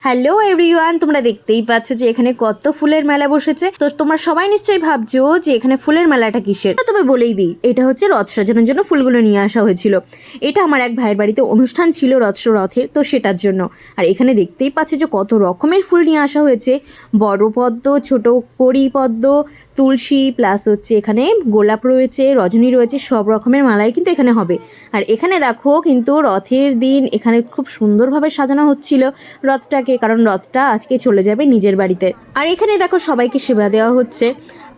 Hello everyone, তোমরা দেখতেই পাচ্ছ যে এখানে কত ফুলের মেলা বসেছে। তো তোমরা সবাই নিশ্চয়ই ভাবছো যে এখানে ফুলের মেলাটা কিসের। তবে বলেই দিই, এটা হচ্ছে রথ সাজানোর জন্য ফুলগুলো নিয়ে আসা হয়েছিল। এটা আমার এক ভাইয়ের বাড়িতে অনুষ্ঠান ছিল রথের, তো সেটার জন্য। আর এখানে দেখতেই পাচ্ছ যে কত রকমের ফুল নিয়ে আসা হয়েছে। বড় পদ্ম, ছোট কড়ি পদ্ম, তুলসী, প্লাস হচ্ছে এখানে গোলাপ রয়েছে, রজনী রয়েছে, সব রকমের মালাই কিন্তু এখানে হবে। আর এখানে দেখো কিন্তু রথের দিন এখানে খুব সুন্দরভাবে সাজানো হচ্ছিল রথটাকে, কারণ রথটা আজকে চলে যাবে নিজের বাড়িতে। আর এখানে দেখো সবাইকে সেবা দেওয়া হচ্ছে,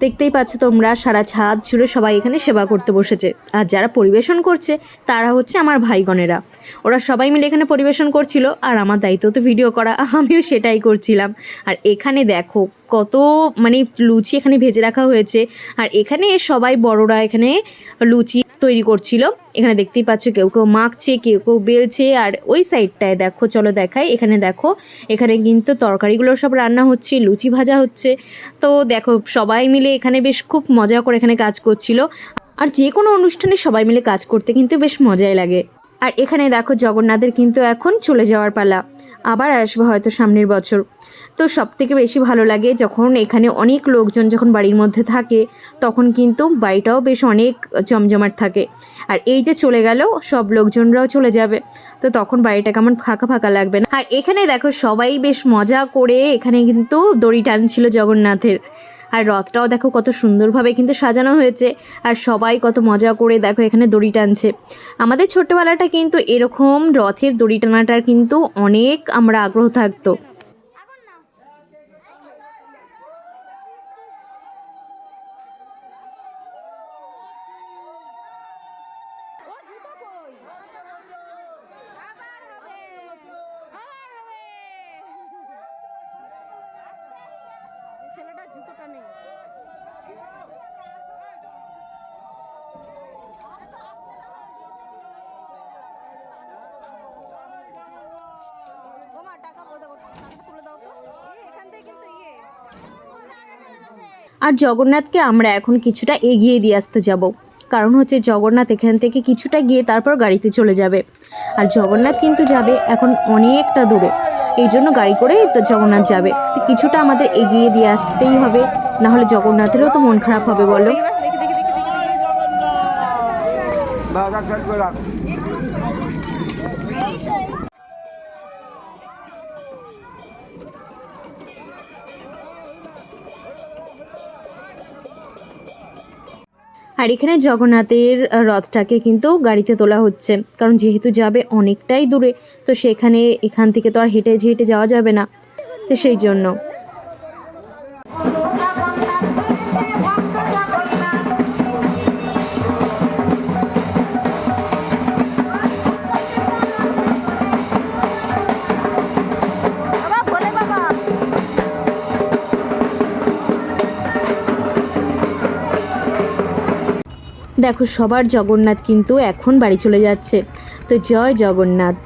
দেখতেই পাচ্ছ তোমরা, সারা ছাদ জুড়ে সবাই এখানে সেবা করতে বসেছে। আর যারা পরিবেশন করছে তারা হচ্ছে আমার ভাইগণেরা, ওরা সবাই মিলে এখানে পরিবেশন করছিল। আর আমার দায়িত্ব তো ভিডিও করা, আমিও সেটাই করছিলাম। আর এখানে দেখো কত লুচি এখানে ভেজে রাখা হয়েছে। আর এখানে সবাই বড়রা এখানে লুচি তৈরি করছিল। এখানে দেখতেই পাচ্ছ কেউ কেউ মাখছে, কেউ কেউ বেলছে। আর ওই সাইডটায় দেখো, চলো দেখাই, এখানে দেখো এখানে কিন্তু তরকারিগুলো সব রান্না হচ্ছে, লুচি ভাজা হচ্ছে। তো দেখো সবাই মিলে এখানে বেশ খুব মজা করে এখানে কাজ করছিল। আর যে কোনো অনুষ্ঠানে সবাই মিলে কাজ করতে কিন্তু বেশ মজাই লাগে। আর এখানে দেখো জগন্নাথের কিন্তু এখন চলে যাওয়ার পালা, আবার আসবে হয়তো সামনের বছর। তো সবথেকে বেশি ভালো লাগে যখন এখানে অনেক লোকজন যখন বাড়ির মধ্যে থাকে, তখন কিন্তু বাড়িটাও বেশ অনেক জমজমাট থাকে। আর এই যে চলে গেল, সব লোকজনরাও চলে যাবে, তো তখন বাড়িটা কেমন ফাঁকা ফাঁকা লাগবে না। আর এখানে দেখো সবাই বেশ মজা করে এখানে কিন্তু দড়ি টানছিল জগন্নাথের। আর রথটাও দেখো কত সুন্দরভাবে কিন্তু সাজানো হয়েছে, আর সবাই কত মজা করে দেখো এখানে দড়ি টানছে। আমাদের ছোট্টবেলাটা কিন্তু এরকম রথের দড়ি টানাটার কিন্তু অনেক আমরা আগ্রহ থাকতো। ছেলেটা জুতোটা নেই। ওমা টাকা তুলে দাও তো, এখান থেকে কিন্তু আর জগন্নাথকে আমরা এখন কিছুটা এগিয়ে দিয়ে আসতে যাব, কারণ হচ্ছে জগন্নাথ এখান থেকে কিছুটা গিয়ে তারপর গাড়িতে চলে যাবে। আর জগন্নাথ কিন্তু যাবে এখন অনেকটা দূরে, এই জন্য গাড়ি করে তো জগন্নাথ যাবে, তো কিছুটা আমাদের এগিয়ে দিয়ে আসতেই হবে, নাহলে জগন্নাথেরও তো মন খারাপ হবে বলো। আর এখানে জগন্নাথের রথটাকে কিন্তু গাড়িতে তোলা হচ্ছে, কারণ যেহেতু যাবে অনেকটাই দূরে, তো সেখানে এখান থেকে তো আর হেঁটে হেঁটে যাওয়া যাবে না, তো সেই জন্য। দেখো সবার জগন্নাথ কিন্তু এখন বাড়ি চলে যাচ্ছে, তো জয় জগন্নাথ।